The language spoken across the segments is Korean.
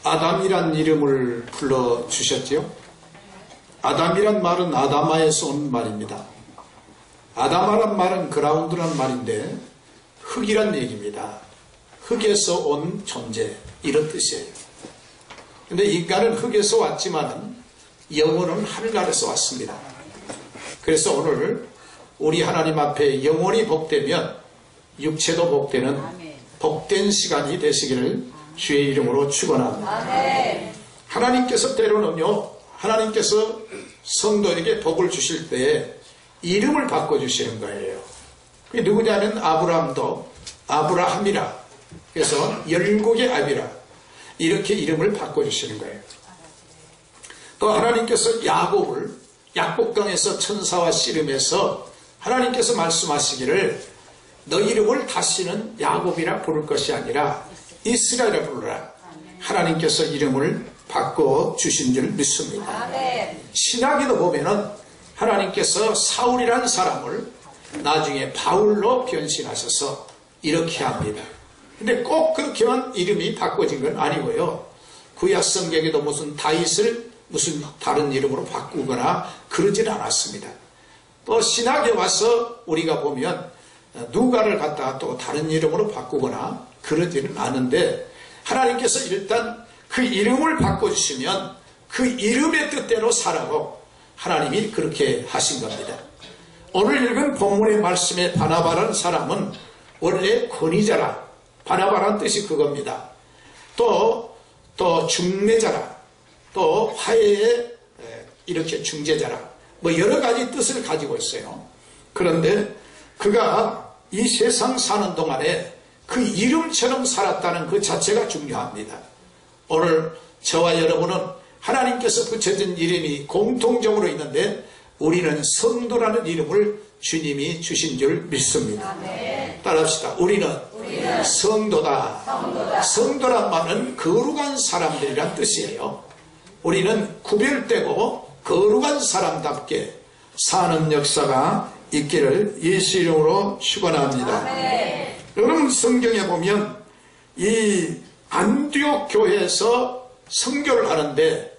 아담이란 이름을 불러주셨지요. 아담이란 말은 아다마에서 온 말입니다. 아다마란 말은 그라운드란 말인데 흙이란 얘기입니다. 흙에서 온 존재, 이런 뜻이에요. 근데 인간은 흙에서 왔지만 영혼은 하늘 아래서 왔습니다. 그래서 오늘 우리 하나님 앞에 영혼이 복되면 육체도 복되는 복된 시간이 되시기를 주의 이름으로 축원합니다. 하나님께서 때로는요, 하나님께서 성도에게 복을 주실 때에 이름을 바꿔주시는 거예요. 그게 누구냐면 아브라함도 아브라함이라, 그래서 열국의 아비라, 이렇게 이름을 바꿔주시는 거예요. 또 하나님께서 야곱을 약복강에서 천사와 씨름해서 하나님께서 말씀하시기를 너 이름을 다시는 야곱이라 부를 것이 아니라 이스라엘이라 부르라. 하나님께서 이름을 바꿔주신 줄 믿습니다. 신약에도 보면은 하나님께서 사울이라는 사람을 나중에 바울로 변신하셔서 이렇게 합니다. 근데 꼭 그렇게만 이름이 바꿔진 건 아니고요. 구약 성경에도 무슨 다윗을 무슨 다른 이름으로 바꾸거나 그러진 않았습니다. 또 신학에 와서 우리가 보면 누가를 갖다가 또 다른 이름으로 바꾸거나 그러지는 않은데 하나님께서 일단 그 이름을 바꿔주시면 그 이름의 뜻대로 살라고 하나님이 그렇게 하신 겁니다. 오늘 읽은 본문의 말씀에 바나바라는 사람은 원래 권위자라, 바나바라는 뜻이 그겁니다. 또 중매자라, 또 화해의 이렇게 중재자라, 뭐 여러 가지 뜻을 가지고 있어요. 그런데 그가 이 세상 사는 동안에 그 이름처럼 살았다는 그 자체가 중요합니다. 오늘 저와 여러분은 하나님께서 붙여준 이름이 공통적으로 있는데 우리는 성도라는 이름을 주님이 주신 줄 믿습니다. 따라합시다. 우리는 성도다. 성도란 말은 거룩한 사람들이란 뜻이에요. 우리는 구별되고 거룩한 사람답게 사는 역사가 있기를 예수 이름으로 축원합니다. 여러분 성경에 보면 이 안디옥 교회에서 선교를 하는데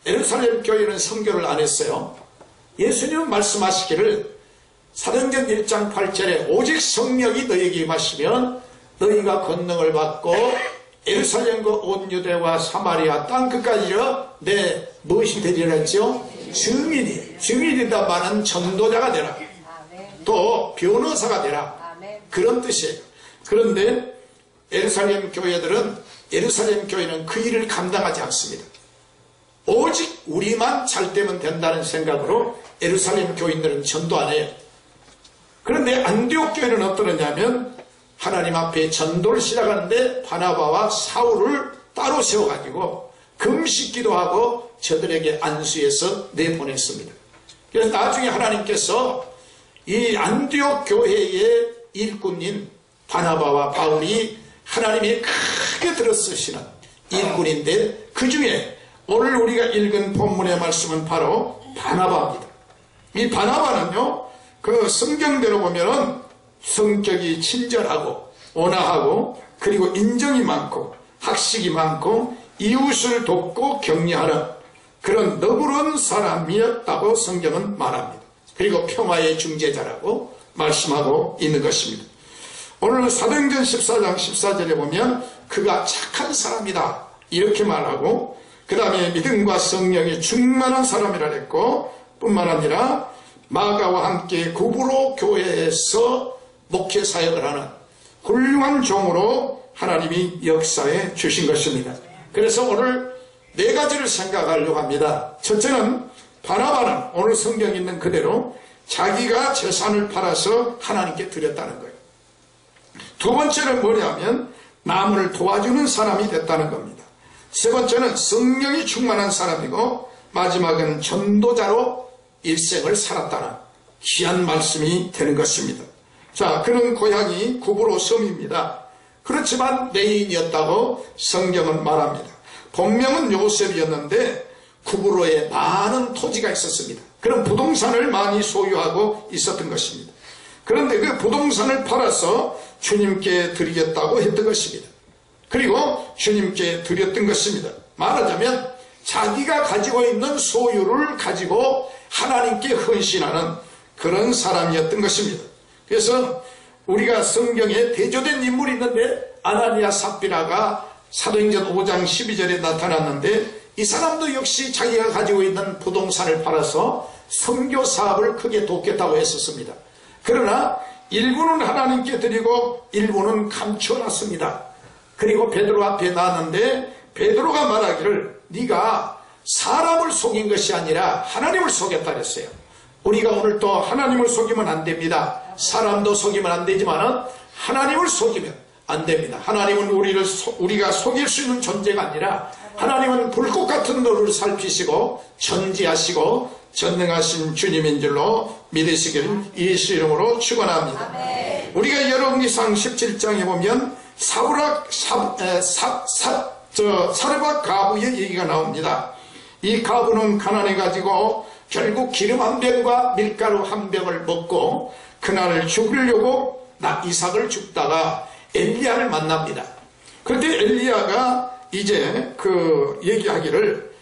예루살렘 교회는 선교를 안 했어요. 예수님은 말씀하시기를 사도행전 1장 8절에 오직 성령이 너희에게 임하시면 너희가 권능을 받고 예루살렘과 온 유대와 사마리아 땅 끝까지 내 무엇이 되리라 했죠? 증인이다 말은 전도자가 되라. 또 변호사가 되라. 그런 뜻이에요. 그런데 예루살렘 교회는 그 일을 감당하지 않습니다. 오직 우리만 잘 되면 된다는 생각으로 예루살렘 교인들은 전도 안 해요. 그런데 안디옥 교회는 어떠느냐면 하나님 앞에 전도를 시작하는데 바나바와 사울을 따로 세워가지고 금식 기도하고 저들에게 안수해서 내보냈습니다. 그래서 나중에 하나님께서 이 안디옥 교회의 일꾼인 바나바와 바울이 하나님이 크게 들어쓰시는 일꾼인데 그 중에 오늘 우리가 읽은 본문의 말씀은 바로 바나바입니다. 이 바나바는요, 그 성경대로 보면은 성격이 친절하고 온화하고 그리고 인정이 많고 학식이 많고 이웃을 돕고 격려하는 그런 너그러운 사람이었다고 성경은 말합니다. 그리고 평화의 중재자라고 말씀하고 있는 것입니다. 오늘 사도행전 14장 14절에 보면 그가 착한 사람이다 이렇게 말하고 그 다음에 믿음과 성령이 충만한 사람이라 했고 뿐만 아니라 마가와 함께 구브로 교회에서 목회 사역을 하는 훌륭한 종으로 하나님이 역사해 주신 것입니다. 그래서 오늘 네 가지를 생각하려고 합니다. 첫째는 바나바는 오늘 성경에 있는 그대로 자기가 재산을 팔아서 하나님께 드렸다는 거예요. 두 번째는 뭐냐면 남을 도와주는 사람이 됐다는 겁니다. 세 번째는 성령이 충만한 사람이고 마지막은 전도자로 일생을 살았다는 귀한 말씀이 되는 것입니다. 자, 그는 고향이 구브로 섬입니다. 그렇지만 레인이었다고 성경은 말합니다. 본명은 요셉이었는데 구브로에 많은 토지가 있었습니다. 그런 부동산을 많이 소유하고 있었던 것입니다. 그런데 그 부동산을 팔아서 주님께 드리겠다고 했던 것입니다. 그리고 주님께 드렸던 것입니다. 말하자면 자기가 가지고 있는 소유를 가지고 하나님께 헌신하는 그런 사람이었던 것입니다. 그래서 우리가 성경에 대조된 인물이 있는데 아나니아 삽비라가 사도행전 5장 12절에 나타났는데 이 사람도 역시 자기가 가지고 있는 부동산을 팔아서 선교 사업을 크게 돕겠다고 했었습니다. 그러나 일부는 하나님께 드리고 일부는 감춰놨습니다. 그리고 베드로 앞에 나왔는데 베드로가 말하기를 네가 사람을 속인 것이 아니라 하나님을 속였다 그랬어요. 우리가 오늘 또 하나님을 속이면 안 됩니다. 사람도 속이면 안 되지만 하나님을 속이면 안 됩니다. 하나님은 우리가 속일 수 있는 존재가 아니라 하나님은 불꽃 같은 너를 살피시고 전지하시고 전능하신 주님인 줄로 믿으시기를 예수 이름으로 축원합니다. 우리가 열왕기상 17장에 보면 사르밧 가부의 얘기가 나옵니다. 이 가부는 가난해 가지고 결국 기름 한 병과 밀가루 한 병을 먹고 그날을 죽으려고 이삭을 죽다가 엘리야를 만납니다. 그런데 엘리야가 이제 얘기하기를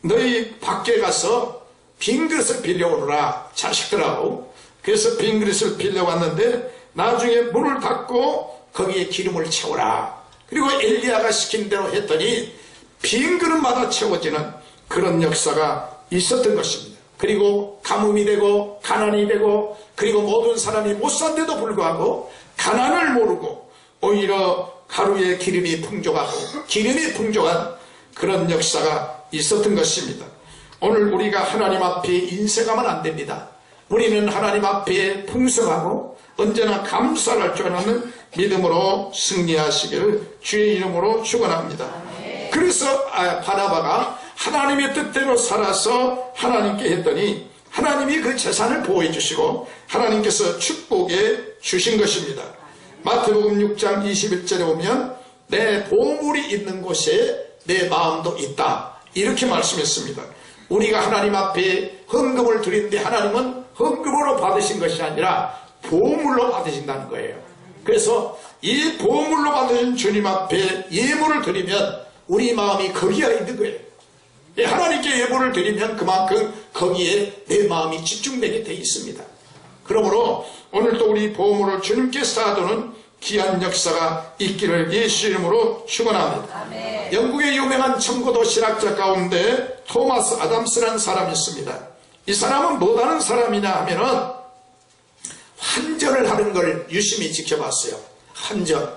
너희 밖에 가서 빈 그릇을 빌려오너라 자식들하고. 그래서 빈 그릇을 빌려왔는데 나중에 문을 닫고 거기에 기름을 채우라. 그리고 엘리야가 시킨 대로 했더니 빈 그릇마다 채워지는 그런 역사가 있었던 것입니다. 그리고 가뭄이 되고 가난이 되고 그리고 모든 사람이 못 산데도 불구하고 가난을 모르고 오히려 하루에 기름이 풍족하고 기름이 풍족한 그런 역사가 있었던 것입니다. 오늘 우리가 하나님 앞에 인색하면 안 됩니다. 우리는 하나님 앞에 풍성하고 언제나 감사할 줄 아는 믿음으로 승리하시기를 주의 이름으로 축원합니다. 그래서 바나바가 하나님의 뜻대로 살아서 하나님께 했더니 하나님이 그 재산을 보호해 주시고 하나님께서 축복해 주신 것입니다. 마태복음 6장 21절에 보면 내 보물이 있는 곳에 내 마음도 있다 이렇게 말씀했습니다. 우리가 하나님 앞에 헌금을 드리는데 하나님은 헌금으로 받으신 것이 아니라 보물로 받으신다는 거예요. 그래서 이 보물로 받으신 주님 앞에 예물을 드리면 우리 마음이 거기에 있는 거예요. 하나님께 예물을 드리면 그만큼 거기에 내 마음이 집중되게 되어 있습니다. 그러므로 오늘도 우리 보물을 주님께 쌓아두는 귀한 역사가 있기를 예수 이름으로 축원합니다. 영국의 유명한 청고도 신학자 가운데 토마스 아담스라는 사람이 있습니다. 이 사람은 뭐하는 사람이냐 하면은 환전을 하는 걸 유심히 지켜봤어요. 환전.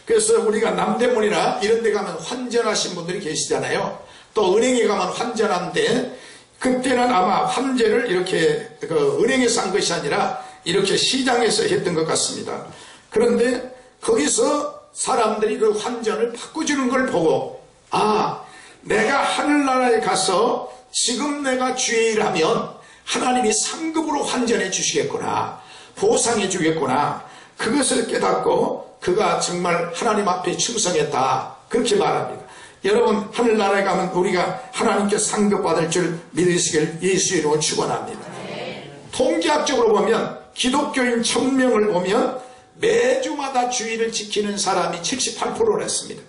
그래서 우리가 남대문이나 이런 데 가면 환전하신 분들이 계시잖아요. 또 은행에 가면 환전하는데 그때는 아마 환전을 이렇게 은행에서 한 것이 아니라 이렇게 시장에서 했던 것 같습니다. 그런데 거기서 사람들이 그 환전을 바꿔주는 걸 보고 내가 하늘나라에 가서 지금 내가 주일하면 하나님이 상급으로 환전해 주시겠구나, 보상해 주겠구나, 그것을 깨닫고 그가 정말 하나님 앞에 충성했다 그렇게 말합니다. 여러분 하늘나라에 가면 우리가 하나님께 상급받을 줄 믿으시길 예수 이름으로 축원합니다. 통계학적으로 보면 기독교인 1000명을 보면 매주마다 주일을 지키는 사람이 78%를 했습니다.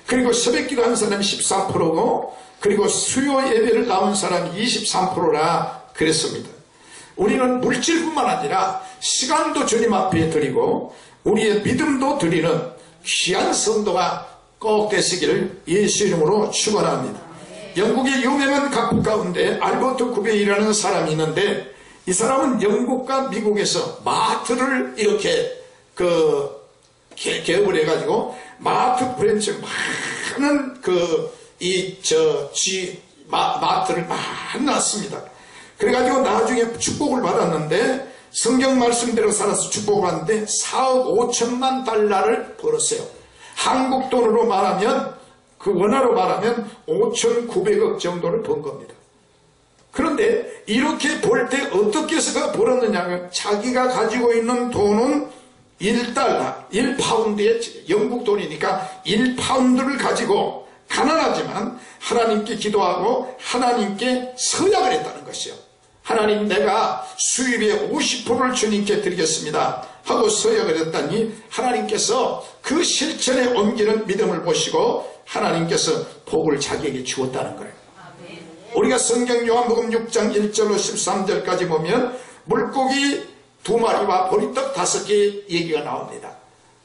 그리고 새벽기도 하는 사람이 13%고 그리고 수요 예배를 나온 사람이 23%라 그랬습니다. 우리는 물질뿐만 아니라 시간도 주님 앞에 드리고 우리의 믿음도 드리는 귀한 성도가 꼭 되시기를 예수 이름으로 축원합니다. 영국의 유명한 가구 가운데 알버트 구베이라는 사람이 있는데 이 사람은 영국과 미국에서 마트를 이렇게 개업을 해가지고 마트 브랜치 많은 마트를 많이 놨습니다. 그래가지고 나중에 축복을 받았는데 성경 말씀대로 살아서 축복을 받는데 4억 5천만 달러를 벌었어요. 한국 돈으로 말하면 원화로 말하면 5,900억 정도를 번 겁니다. 그런데 이렇게 벌 때 어떻게 해서 그가 벌었느냐 하면 자기가 가지고 있는 돈은 1달러, 1파운드의 영국 돈이니까 1파운드를 가지고 가난하지만 하나님께 기도하고 하나님께 서약을 했다는 것이요. 하나님 내가 수입의 50%를 주님께 드리겠습니다 하고 서약을 했더니 하나님께서 그 실천에 옮기는 믿음을 보시고 하나님께서 복을 자기에게 주었다는 거예요. 우리가 성경 요한복음 6장 1절로 13절까지 보면 물고기 2마리와 보리떡 5개 얘기가 나옵니다.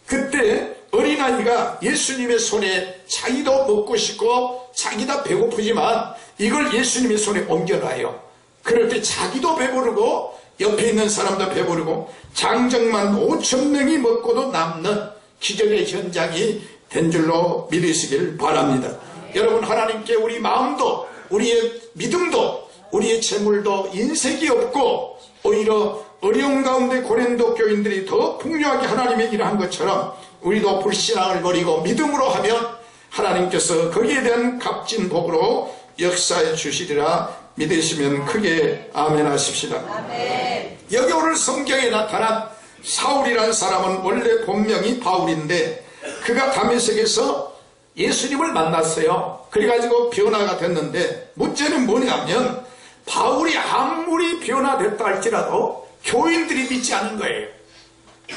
그때 어린아이가 예수님의 손에 자기도 먹고 싶고 자기도 배고프지만 이걸 예수님의 손에 옮겨놔요. 그럴 때 자기도 배부르고 옆에 있는 사람도 배부르고 장정만 5,000명이 먹고도 남는 기적의 현장이 된 줄로 믿으시길 바랍니다. 여러분, 하나님께 우리 마음도 우리의 믿음도 우리의 재물도 인색이 없고 오히려 어려운 가운데 고린도 교인들이 더 풍요하게 하나님의 일을 한 것처럼 우리도 불신앙을 버리고 믿음으로 하면 하나님께서 거기에 대한 값진 복으로 역사해 주시리라 믿으시면 크게 아멘 하십시다. 아멘. 여기 오늘 성경에 나타난 사울이라는 사람은 원래 본명이 바울인데 그가 다메섹에서 예수님을 만났어요. 그래가지고 변화가 됐는데 문제는 뭐냐면 바울이 아무리 변화됐다 할지라도 교인들이 믿지 않은 거예요.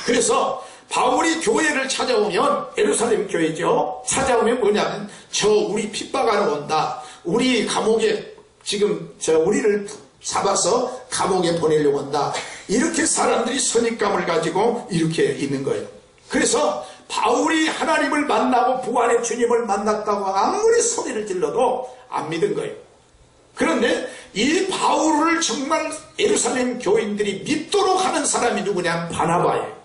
그래서 바울이 교회를 찾아오면 예루살렘 교회죠. 찾아오면 뭐냐면 저 우리 핍박하러 온다. 우리 감옥에 지금 우리를 잡아서 감옥에 보내려고 한다. 이렇게 사람들이 선입감을 가지고 이렇게 있는 거예요. 그래서 바울이 하나님을 만나고 부활의 주님을 만났다고 아무리 소리를 질러도 안 믿은 거예요. 그런데 이 바울을 정말 예루살렘 교인들이 믿도록 하는 사람이 누구냐면 바나바예요.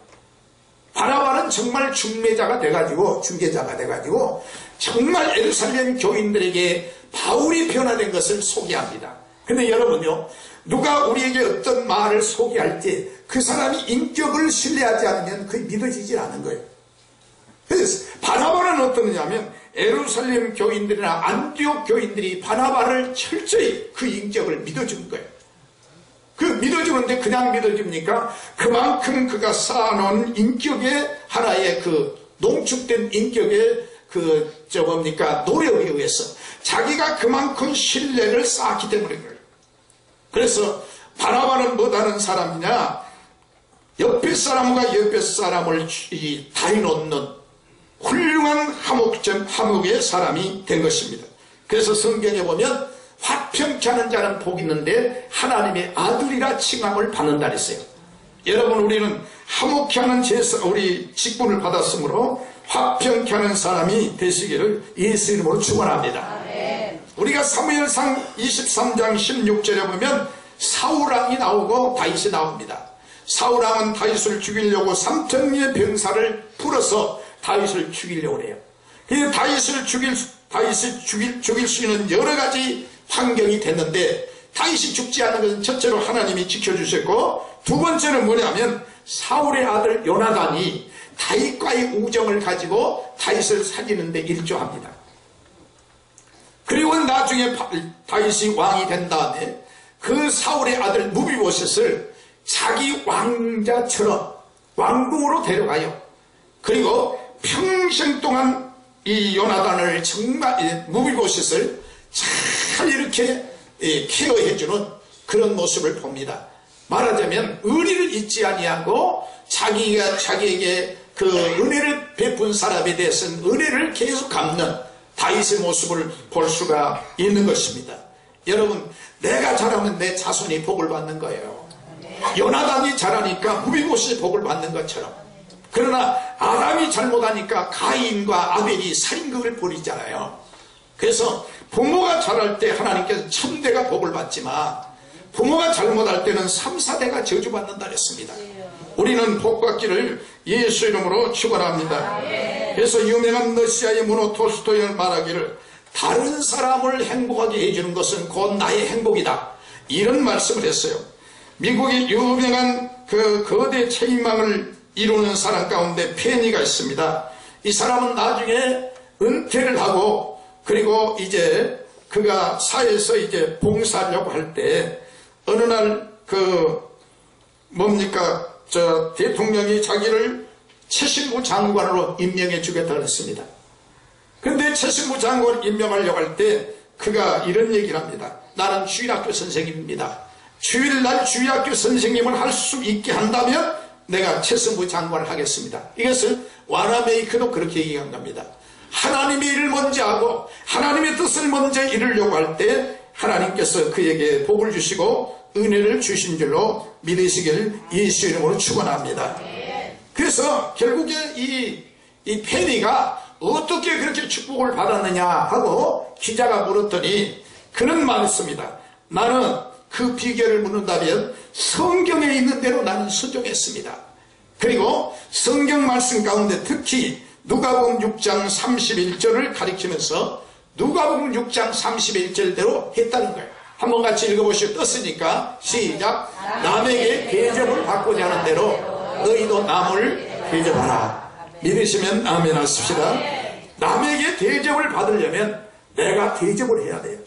바나바는 정말 중매자가 돼가지고 중개자가 돼가지고 정말 예루살렘 교인들에게 바울이 변화된 것을 소개합니다. 근데 여러분요, 누가 우리에게 어떤 말을 소개할 때 그 사람이 인격을 신뢰하지 않으면 그게 믿어지질 않은 거예요. 그래서 바나바는 어떠냐면 예루살렘 교인들이나 안디옥 교인들이 바나바를 철저히 그 인격을 믿어준 거예요. 그 믿어주는데 그냥 믿어줍니까? 그만큼 그가 쌓아놓은 인격의 하나의 그 농축된 인격의 노력에 의해서 자기가 그만큼 신뢰를 쌓았기 때문인 거예요. 그래서 바나바는 뭐다른 사람이냐? 옆에 사람과 옆에 사람을 다해놓는 훌륭한 화목의 사람이 된 것입니다. 그래서 성경에 보면 화평케 하는 자는 복이 있는데 하나님의 아들이라 칭함을 받는다 그랬어요. 여러분, 우리는 화목케 하는 우리 직분을 받았으므로 화평케 하는 사람이 되시기를 예수 이름으로 축원합니다. 우리가 사무엘상 23장 16절에 보면 사울왕이 나오고 다윗이 나옵니다. 사울왕은 다윗을 죽이려고 3,000명의 병사를 풀어서 다윗을 죽이려고 해요. 다윗을 죽일 수 있는 여러 가지 환경이 됐는데 다윗이 죽지 않는 것은 첫째로 하나님이 지켜주셨고, 두 번째는 뭐냐면 사울의 아들 요나단이 다윗과의 우정을 가지고 다윗을 살리는데 일조합니다. 그리고 나중에 다윗이 왕이 된 다음에 그 사울의 아들 무비보셋을 자기 왕자처럼 왕궁으로 데려가요. 그리고 평생 동안 이 요나단을 정말 무비보셋을 잘 이렇게 케어해주는 그런 모습을 봅니다. 말하자면 의리를 잊지 아니하고 자기에게 그 은혜를 베푼 사람에 대해서는 은혜를 계속 갚는 다윗의 모습을 볼 수가 있는 것입니다. 여러분, 내가 잘하면 내 자손이 복을 받는 거예요. 요나단이 잘하니까 무비보셋이 복을 받는 것처럼. 그러나 아담이 잘못하니까 가인과 아벨이 살인극을 벌이잖아요. 그래서 부모가 잘할 때 하나님께서 1000대가 복을 받지만 부모가 잘못할 때는 3, 4대가 저주받는다 그랬습니다. 우리는 복받기를 예수 이름으로 축원합니다. 그래서 유명한 러시아의 문호 톨스토이는 말하기를 다른 사람을 행복하게 해주는 것은 곧 나의 행복이다, 이런 말씀을 했어요. 미국의 유명한 그 거대 체인망을 이루는 사람 가운데 페니가 있습니다. 이 사람은 나중에 은퇴를 하고 그리고 이제 그가 사회에서 이제 봉사하려고 할 때 어느 날 대통령이 자기를 최신부 장관으로 임명해 주겠다고 했습니다. 그런데 최신부 장관을 임명하려고 할 때 그가 이런 얘기를 합니다. 나는 주일학교 선생님입니다. 주일날 주일학교 선생님을 할 수 있게 한다면 내가 최신부 장관을 하겠습니다. 이것을 와라메이크도 그렇게 얘기한 겁니다. 하나님의 일을 먼저 하고 하나님의 뜻을 먼저 이루려고 할 때 하나님께서 그에게 복을 주시고 은혜를 주신 줄로 믿으시길 예수 이름으로 축원합니다. 그래서 결국에 이 페니가 어떻게 그렇게 축복을 받았느냐 하고 기자가 물었더니 그는 말했습니다. 나는 그 비결을 묻는다면 성경에 있는 대로 나는 순종했습니다. 그리고 성경 말씀 가운데 특히 누가복음 6장 31절을 가리키면서 누가복음 6장 31절대로 했다는 거예요. 한번 같이 읽어보시오. 떴으니까 시작. 남에게 대접을 받고자 하는 대로 너희도 남을 대접하라. 믿으시면 아멘 하십시다. 남에게 대접을 받으려면 내가 대접을 해야 돼요.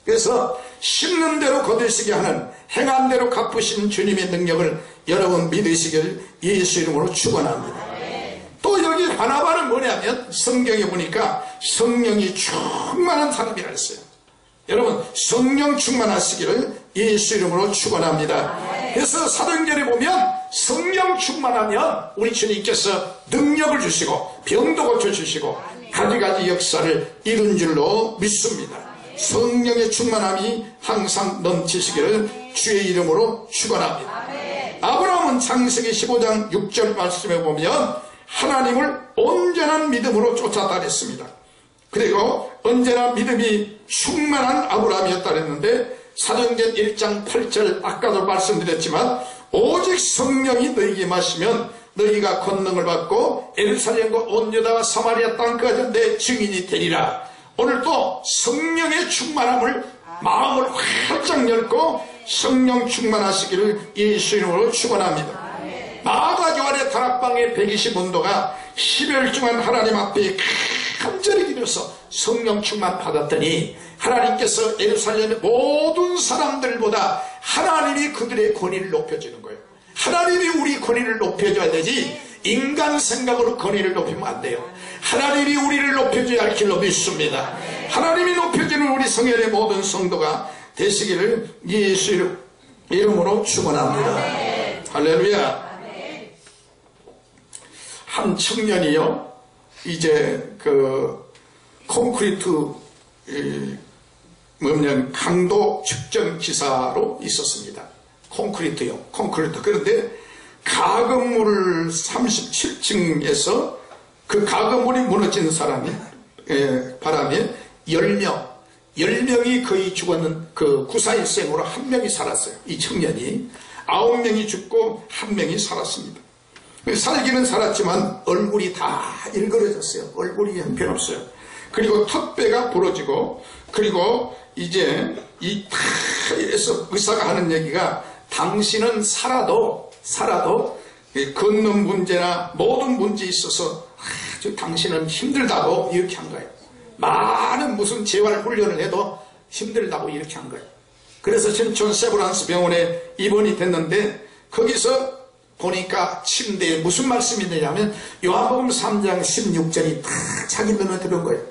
그래서 심는 대로 거두시게 하는 행한 대로 갚으신 주님의 능력을 여러분 믿으시길 예수 이름으로 축원합니다. 또 여기 바나바는 뭐냐면 성경에 보니까 성령이 충만한 사람이라 했어요. 여러분 성령 충만하시기를 예수 이름으로 축원합니다. 그래서 사도행전에 보면 성령 충만하면 우리 주님께서 능력을 주시고 병도 고쳐주시고 가지가지 역사를 이룬 줄로 믿습니다. 성령의 충만함이 항상 넘치시기를 주의 이름으로 축원합니다. 아브라함은 창세기 15장 6절 말씀에 보면 하나님을 온전한 믿음으로 쫓았다 그랬습니다. 그리고 언제나 믿음이 충만한 아브라함이었다 그랬는데 사도행전 1장 8절 아까도 말씀드렸지만 오직 성령이 너희에게 마시면 너희가 권능을 받고 예루살렘과 온 유다와 사마리아 땅까지 내 증인이 되리라. 오늘 또 성령의 충만함을 마음을 활짝 열고 성령 충만하시기를 예수 이름으로 축원합니다. 마가교환의 다락방의 120원도가 10일 동안 하나님 앞에 간절히 기도해서 성령 충만 받았더니 하나님께서 예루살렘의 모든 사람들보다 하나님이 그들의 권위를 높여주는 거예요. 하나님이 우리 권위를 높여줘야 되지 인간 생각으로 권위를 높이면 안 돼요. 하나님이 우리를 높여줘야 할 길로 믿습니다. 하나님이 높여주는 우리 성현의 모든 성도가 되시기를 예수 이름으로 축원합니다. 할렐루야. 한 청년이요 이제 그 콘크리트 강도 측정 기사로 있었습니다. 콘크리트. 그런데 가건물 37층에서 그 가건물이 무너진 바람에 10명이 거의 죽었는 그 구사일생으로 한 명이 살았어요. 이 청년이 9명이 죽고 1명이 살았습니다. 살기는 살았지만 얼굴이 다 일그러졌어요. 얼굴이 형편없어요. 그리고 턱뼈가 부러지고 그리고 이제 이 타에서 의사가 하는 얘기가 당신은 살아도 걷는 문제나 모든 문제에 있어서 아주 당신은 힘들다고 이렇게 한 거예요. 많은 무슨 재활 훈련을 해도 힘들다고 이렇게 한 거예요. 그래서 지금 존 세브란스 병원에 입원이 됐는데 거기서 보니까 침대에 무슨 말씀이 있느냐면 요한복음 3장 16절이 다 자기 눈에 들은 거예요.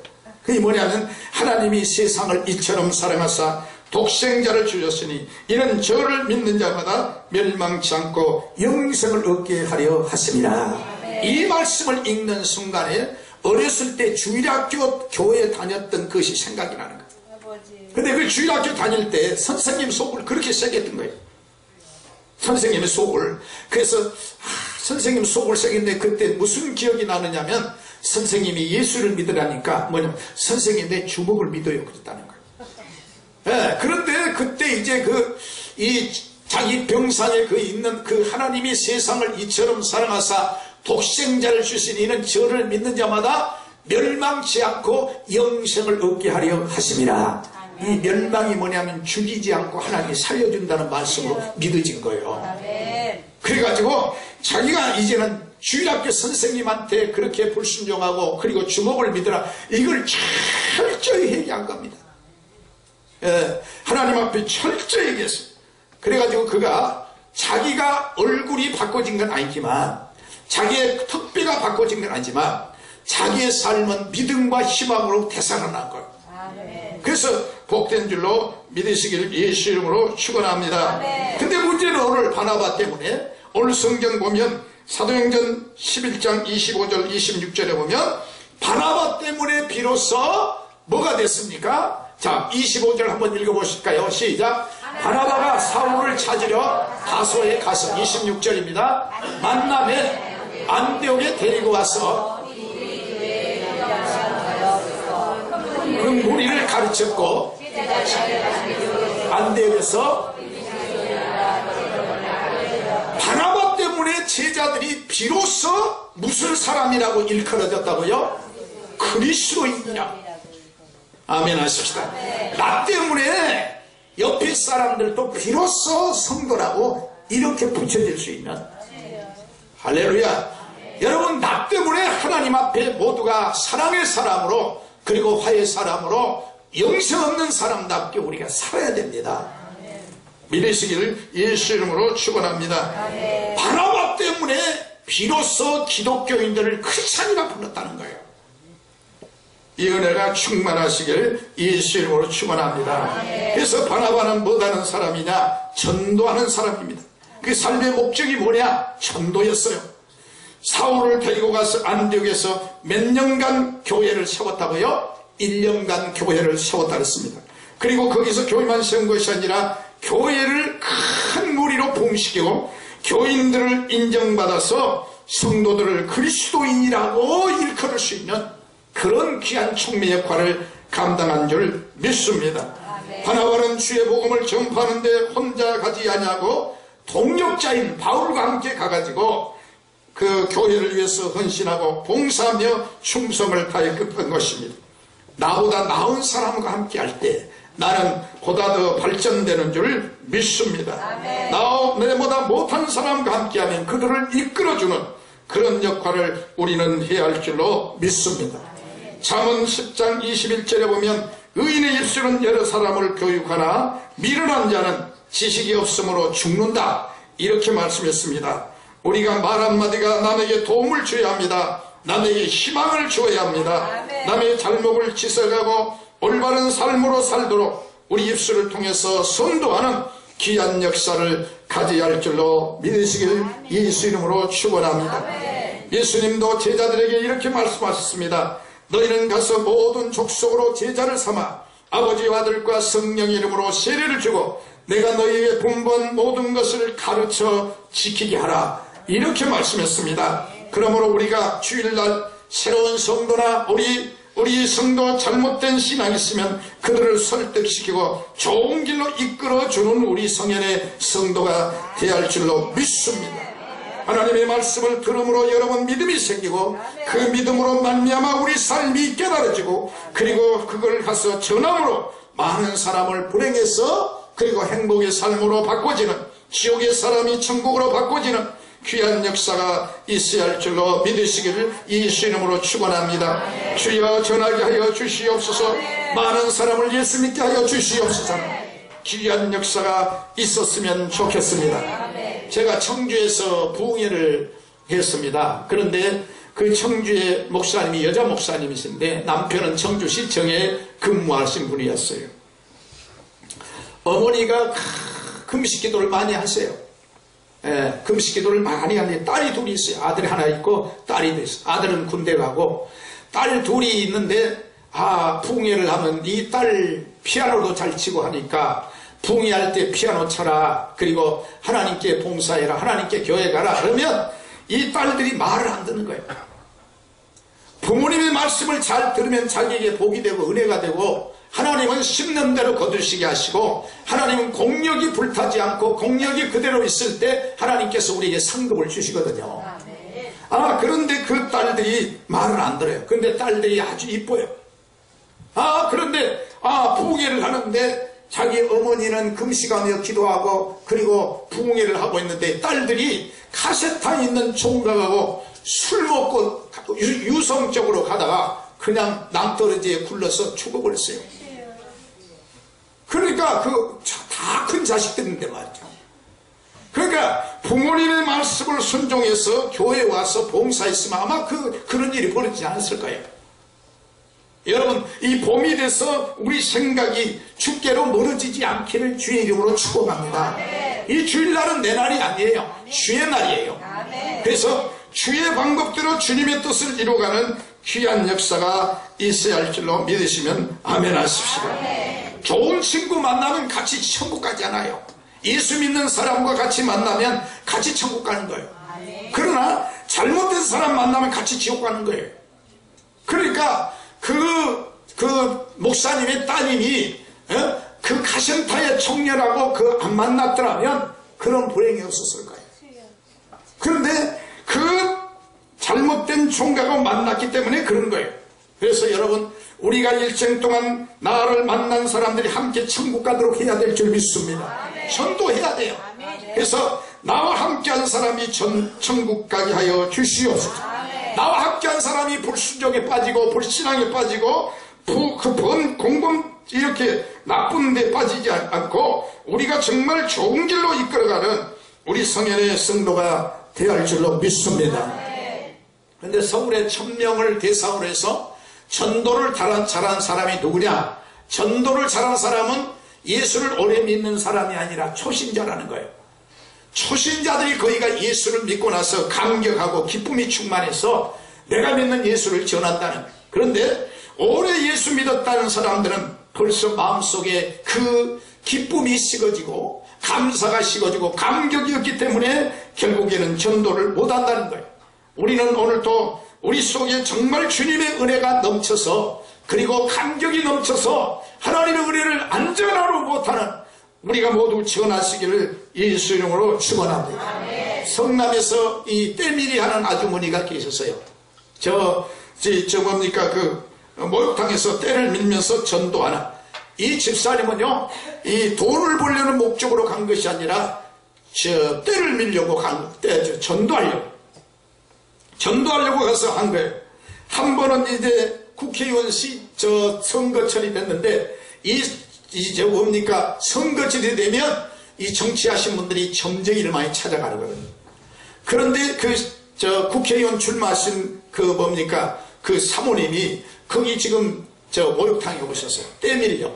그게 뭐냐면 하나님이 세상을 이처럼 사랑하사 독생자를 주셨으니 이는 저를 믿는 자마다 멸망치 않고 영생을 얻게 하려 하심이라. 이 말씀을 읽는 순간에 어렸을 때 주일학교 교회에 다녔던 것이 생각이 나는 거예요. 근데 그 주일학교 다닐 때 선생님 속을 그렇게 새겼던 거예요. 선생님의 속을. 그래서 선생님 속을 새겼는데 그때 무슨 기억이 나느냐면 선생님이 예수를 믿으라니까 뭐냐면 선생님 내 주먹을 믿어요 그랬다는 거예요. 네, 그런데 그때 이제 자기 병상에 있는 그 하나님이 세상을 이처럼 사랑하사 독생자를 주신 이는 저를 믿는 자마다 멸망치 않고 영생을 얻게 하려 하심이라. 이 멸망이 뭐냐면 죽이지 않고 하나님이 살려준다는 말씀으로 믿어진 거예요. 그래가지고 자기가 이제는 주일학교 선생님한테 그렇게 불순종하고 그리고 주먹을 믿으라 이걸 철저히 얘기한 겁니다. 하나님 앞에 철저히 얘기했어요. 그래가지고 그가 자기가 얼굴이 바꿔진 건 아니지만 자기의 턱뼈가 바꿔진 건 아니지만 자기의 삶은 믿음과 희망으로 되살아난 거예요. 그래서 복된 줄로 믿으시기를 예수 이름으로 축원합니다. 근데 문제는 오늘 바나바 때문에 오늘 성경 보면 사도행전 11장 25절 26절에 보면 바나바 때문에 비로소 뭐가 됐습니까? 자, 25절 한번 읽어보실까요? 시작. 바나바가 사울을 찾으려 다소에 가서 26절입니다. 만남에 안디옥에 데리고 와서 그 무리를 가르쳤고 안디옥에서 바나바 때문에 제자들이 비로소 무슨 사람이라고 일컬어졌다고요? 그리스도인이라. 아멘 하십시다. 나 때문에 옆에 사람들도 비로소 성도라고 이렇게 붙여질 수 있는. 할렐루야. 여러분, 나 때문에 하나님 앞에 모두가 사랑의 사람으로, 그리고 화해의 사람으로, 영생 없는 사람답게 우리가 살아야 됩니다. 믿으시기를 예수 이름으로 축원합니다. 바나바 때문에 비로소 기독교인들을 크리스찬이라 불렀다는 거예요. 이 은혜가 충만하시길 예수 이름으로 축원합니다. 그래서 바나바는 뭐하는 사람이냐? 전도하는 사람입니다. 그 삶의 목적이 뭐냐? 전도였어요. 사울을 데리고 가서 안디옥에서 몇 년간 교회를 세웠다고요? 1년간 교회를 세웠다 그랬습니다. 그리고 거기서 교회만 세운 것이 아니라 교회를 큰 무리로 부흥시키고 교인들을 인정받아서 성도들을 그리스도인이라고 일컬을 수 있는 그런 귀한 총리 역할을 감당한 줄 믿습니다. 바나바는 주의 복음을 전파하는데 혼자 가지 아니하고 동력자인 바울과 함께 가가지고 그 교회를 위해서 헌신하고 봉사하며 충성을 다해 급한 것입니다. 나보다 나은 사람과 함께 할 때 나는 보다 더 발전되는 줄 믿습니다. 내보다 못한 사람과 함께하면 그들을 이끌어주는 그런 역할을 우리는 해야 할 줄로 믿습니다. 잠언 10장 21절에 보면 의인의 입술은 여러 사람을 교육하나 미련한 자는 지식이 없으므로 죽는다, 이렇게 말씀했습니다. 우리가 말 한마디가 남에게 도움을 줘야 합니다. 남에게 희망을 주어야 합니다. 남의 잘못을 지적하고 올바른 삶으로 살도록 우리 입술을 통해서 선도하는 귀한 역사를 가져야 할 줄로 믿으시길 예수 이름으로 축원합니다. 예수님도 제자들에게 이렇게 말씀하셨습니다. 너희는 가서 모든 족속으로 제자를 삼아 아버지와 아들과 성령의 이름으로 세례를 주고 내가 너희에게 분부한 모든 것을 가르쳐 지키게 하라, 이렇게 말씀했습니다. 그러므로 우리가 주일날 새로운 성도나 우리 성도 잘못된 신앙이 있으면 그들을 설득시키고 좋은 길로 이끌어주는 우리 성현의 성도가 되어야 할 줄로 믿습니다. 하나님의 말씀을 들음으로 여러분 믿음이 생기고 그 믿음으로 말미암아 우리 삶이 깨달아지고 그리고 그걸 가서 전함으로 많은 사람을 불행해서 그리고 행복의 삶으로 바꿔지는, 지옥의 사람이 천국으로 바꿔지는 귀한 역사가 있어야 할 줄로 믿으시기를 예수 이름으로 축원합니다. 주여 전하게 하여 주시옵소서. 많은 사람을 예수 믿게 하여 주시옵소서. 귀한 역사가 있었으면 좋겠습니다. 제가 청주에서 부흥회를 했습니다. 그런데 그 청주의 목사님이 여자 목사님이신데 남편은 청주시청에 근무하신 분이었어요. 어머니가 금식기도를 많이 하세요. 금식기도를 많이 하는데 딸이 둘이 있어요. 아들이 하나 있고 딸이 있어요. 아들은 군대 가고 딸 둘이 있는데 부흥회를 하면 이 딸 피아노도 잘 치고 하니까 부흥회할 때 피아노 쳐라, 그리고 하나님께 봉사해라, 하나님께 교회 가라 그러면 이 딸들이 말을 안 듣는 거예요. 부모님의 말씀을 잘 들으면 자기에게 복이 되고 은혜가 되고 하나님은 심는 대로 거두시게 하시고 하나님은 공력이 불타지 않고 공력이 그대로 있을 때 하나님께서 우리에게 상급을 주시거든요. 그런데 그 딸들이 말을 안 들어요. 그런데 딸들이 아주 이뻐요. 그런데 부흥회를 하는데 자기 어머니는 금식하며 기도하고 그리고 부흥회를 하고 있는데 딸들이 카세타 있는 총각하고 술 먹고 유성적으로 가다가 그냥 낭떠러지에 굴러서 죽어버렸어요. 그러니까 다 큰 자식들인데 말이죠. 그러니까 부모님의 말씀을 순종해서 교회에 와서 봉사했으면 아마 그런 일이 벌어지지 않았을 거예요. 여러분, 이 봄이 돼서 우리 생각이 주께로 멀어지지 않기를 주의 이름으로 축복합니다. 이 주일날은 내 날이 아니에요. 주의 날이에요. 그래서 주의 방법대로 주님의 뜻을 이루어가는 귀한 역사가 있어야 할 줄로 믿으시면 아멘 하십시오. 좋은 친구 만나면 같이 천국 가잖아요. 예수 믿는 사람과 같이 만나면 같이 천국 가는 거예요. 그러나 잘못된 사람 만나면 같이 지옥 가는 거예요. 그러니까 그 목사님의 따님이 그 가션타의 청년하고 안 만났더라면 그런 불행이 없었을 거예요. 그런데 그 잘못된 총각하고 만났기 때문에 그런 거예요. 그래서 여러분, 우리가 일생 동안 나를 만난 사람들이 함께 천국 가도록 해야 될 줄 믿습니다. 전도해야 돼요. 그래서 나와 함께한 사람이 천국 가게 하여 주시옵소서. 나와 함께한 사람이 불순종에 빠지고 불신앙에 빠지고 공범 이렇게 나쁜 데 빠지지 않고 우리가 정말 좋은 길로 이끌어가는 우리 성현의 성도가 되어야 할 줄로 믿습니다. 그런데 서울에 1000명을 대상으로 해서 전도를 잘한 사람이 누구냐? 전도를 잘한 사람은 예수를 오래 믿는 사람이 아니라 초신자라는 거예요. 초신자들이 거기가 예수를 믿고 나서 감격하고 기쁨이 충만해서 내가 믿는 예수를 전한다는 거예요. 그런데 오래 예수 믿었다는 사람들은 벌써 마음속에 그 기쁨이 식어지고 감사가 식어지고 감격이 없기 때문에 결국에는 전도를 못한다는 거예요. 우리는 오늘도 우리 속에 정말 주님의 은혜가 넘쳐서 그리고 감격이 넘쳐서 하나님의 은혜를 안전하로 못하는 우리가 모두 전하시기를 예수 이름으로 축원합니다. 성남에서 이 때밀이 하는 아주머니가 계셨어요. 뭡니까 목욕탕에서 때를 밀면서 전도하는 이 집사님은요, 이 돈을 벌려는 목적으로 간 것이 아니라 때를 밀려고 간 때죠. 전도하려고 가서 한 거예요. 한 번은 이제 국회의원 선거철이 됐는데 선거철이 되면 이 정치하신 분들이 점쟁이를 많이 찾아가거든요. 그런데 국회의원 출마하신 그 사모님이 거기 지금 목욕탕에 오셨어요. 때밀려.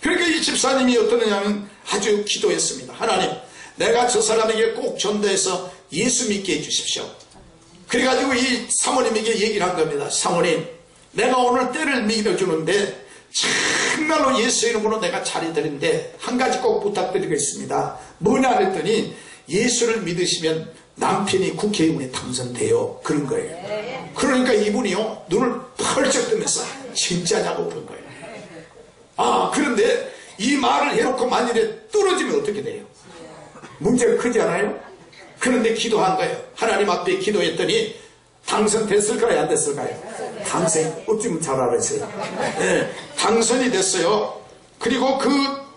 그러니까 이 집사님이 어떠냐면 아주 기도했습니다. 하나님, 내가 저 사람에게 꼭 전도해서 예수 믿게 해주십시오. 그래가지고 이 사모님에게 얘기를 한 겁니다. 사모님, 내가 오늘 때를 밀어주는데 정말로 예수 이름으로 내가 잘해드리는데 한 가지 꼭 부탁드리겠습니다. 뭐냐 그랬더니 예수를 믿으시면 남편이 국회의원에 당선돼요. 그런 거예요. 그러니까 이분이요, 눈을 펄쩍 뜨면서 진짜냐고 그런 거예요. 그런데 이 말을 해놓고 만일에 떨어지면 어떻게 돼요? 문제가 크지 않아요? 그런데 기도한 거예요. 하나님 앞에 기도했더니 당선됐을까요? 안 됐을까요? 당선, 어쩌면 잘 알았어요. 네, 당선이 됐어요. 그리고 그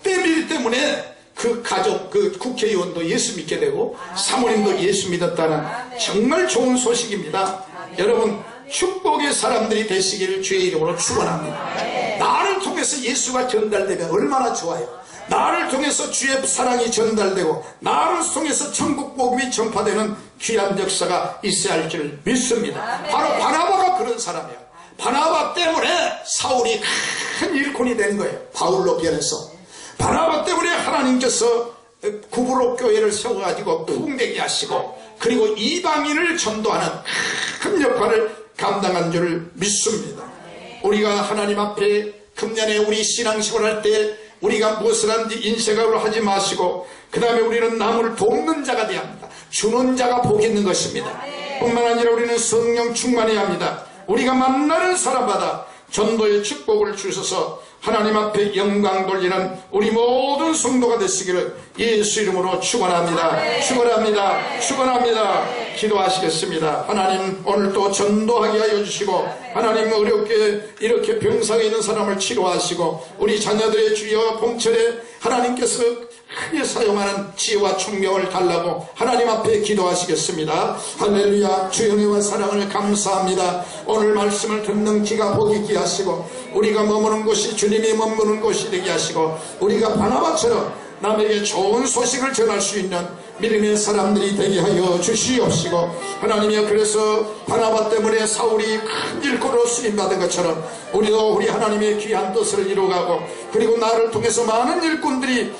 때밀 때문에 그 가족, 그 국회의원도 예수 믿게 되고 사모님도 예수 믿었다는 정말 좋은 소식입니다. 여러분, 축복의 사람들이 되시기를 주의 이름으로 축원합니다. 나를 통해서 예수가 전달되면 얼마나 좋아요. 나를 통해서 주의 사랑이 전달되고 나를 통해서 천국 복음이 전파되는 귀한 역사가 있어야 할 줄 믿습니다. 바로 바나바가 그런 사람이에요. 바나바 때문에 사울이 큰 일꾼이 된 거예요. 바울로 변해서. 바나바 때문에 하나님께서 구부로 교회를 세워가지고 풍대게 하시고 그리고 이방인을 전도하는 큰 역할을 감당한 줄 믿습니다. 우리가 하나님 앞에 금년에 우리 신앙식을 할 때 우리가 무엇을 하는지 인생각으로 하지 마시고 그 다음에 우리는 남을 돕는 자가 되어야 합니다. 주는 자가 복 있는 것입니다. 뿐만 아니라 우리는 성령 충만해야 합니다. 우리가 만나는 사람마다 전도의 축복을 주셔서 하나님 앞에 영광 돌리는 우리 모든 성도가 되시기를 예수 이름으로 축원합니다. 축원합니다. 축원합니다. 기도하시겠습니다. 하나님, 오늘도 전도하게 하여 주시고 하나님 어렵게 이렇게 병상에 있는 사람을 치료하시고 우리 자녀들의 주여 봉철에 하나님께서 크게 사용하는 지혜와 총명을 달라고 하나님 앞에 기도하시겠습니다. 할렐루야. 주의 은혜와 사랑을 감사합니다. 오늘 말씀을 듣는 귀가 복이 있게 하시고 우리가 머무는 곳이 주님이 머무는 곳이 되게 하시고 우리가 바나바처럼 남에게 좋은 소식을 전할 수 있는 믿음의 사람들이 되게 하여 주시옵시고 하나님이여, 그래서 바나바 때문에 사울이 큰 일꾼으로 쓰임받은 것처럼 우리도 우리 하나님의 귀한 뜻을 이루어가고 그리고 나를 통해서 많은 일꾼들이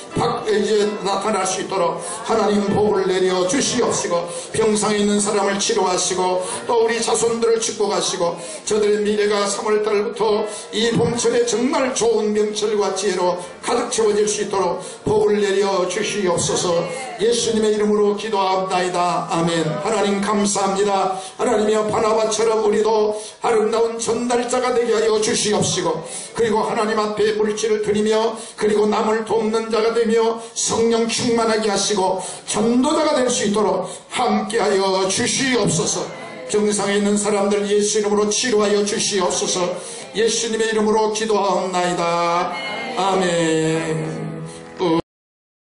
이제 나타날 수 있도록 하나님 복을 내려 주시옵시고, 병상에 있는 사람을 치료하시고 또 우리 자손들을 축복하시고, 저들의 미래가 3월달부터 이 봄철에 정말 좋은 명철과 지혜로 가득 채워질 수 있도록 복을 내려 주시옵소서. 예수님의 이름으로 기도합나이다. 아멘. 하나님 감사합니다. 하나님이여, 바나바처럼 우리도 아름다운 전달자가 되게 하여 주시옵시고, 그리고 하나님 앞에 물질을 드리며 그리고 남을 돕는 자가 되며 성령 충만하게 하시고 전도자가 될 수 있도록 함께하여 주시옵소서. 병상에 있는 사람들 예수 이름으로 치료하여 주시옵소서. 예수님의 이름으로 기도하옵나이다. 아멘.